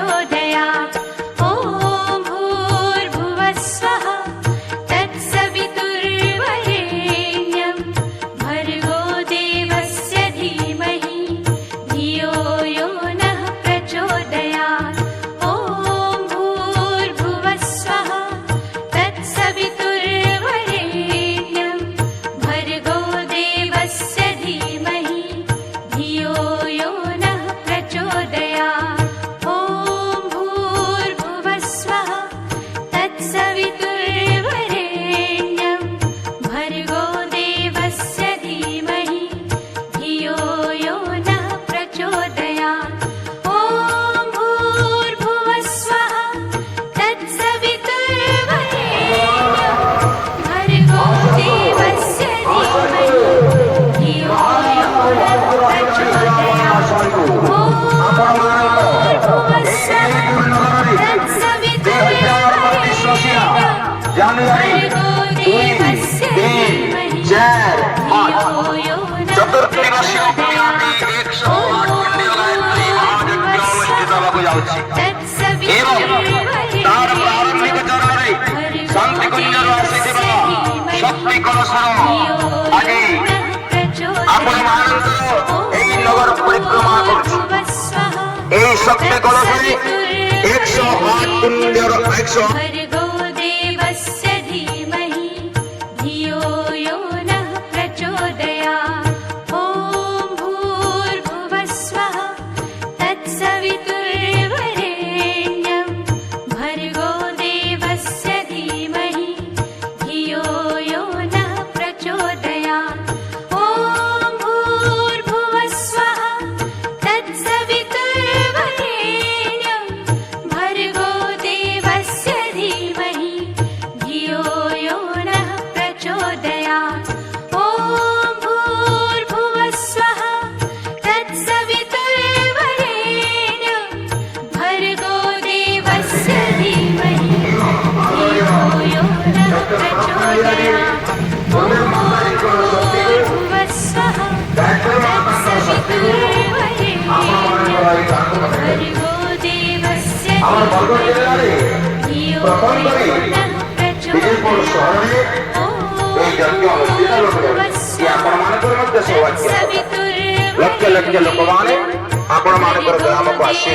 प्रचोदयात् ॐ भूर्भुवः स्वः तत्सवितुर्वरेण्यं भर्गो देवस्य धीमहि धियो यो नः प्रचोदयात् ॐ भूर्भुवः स्वः तत्सवितुर्वरेण्यं भर्गो देवस्य धीमहि धियो यो नः प्रचोदयात् ॐ भूर्भुवः स्वः तत्सवितुर्वरेण्यं भर्गो देवस्य धीमहि धियो यो नः प्रचोदयात् ॐ भूर्भुवः स्वः तत्सवितुर्वरेण्यं भर्गो देवस्य धीमहि धियो यो नः प्रचोदयात् ॐ भूर्भुवः स्वः भर्गो देवस्य धीमहि धियो यो नः शक्ति कलशर आज नगर परिक्रमा शक्ति कलश 108 पुण्यर 100 भर्गो देवस्य धीमहि धियो यो नः प्रचोदयात् ॐ भूर्भुवः स्वः तत्सवितुर्वरेण्यं भर्गो देवस्य धीमहि धियो यो नः प्रचोदयात् ॐ भूर्भुवः स्वः तत्सवितुर्वरेण्यं भर्गो देवस्य धीमहि धियो यो नः प्रचोदयात् ॐ भूर्भुवः स्वः तत्सवितुर्वरेण्यं भर्गो देवस्य धीमहि धियो यो नः प्रचोदयात् ॐ भूर्भुवः स्वः तत्सवितुर्वरेण्यं भर्गो देवस्य धीमहि धियो यो नः प्रचोदयात् ॐ भूर्भुवः स्वः लक्ष लक्ष लोक मैंने आपण मान ग्राम को आसी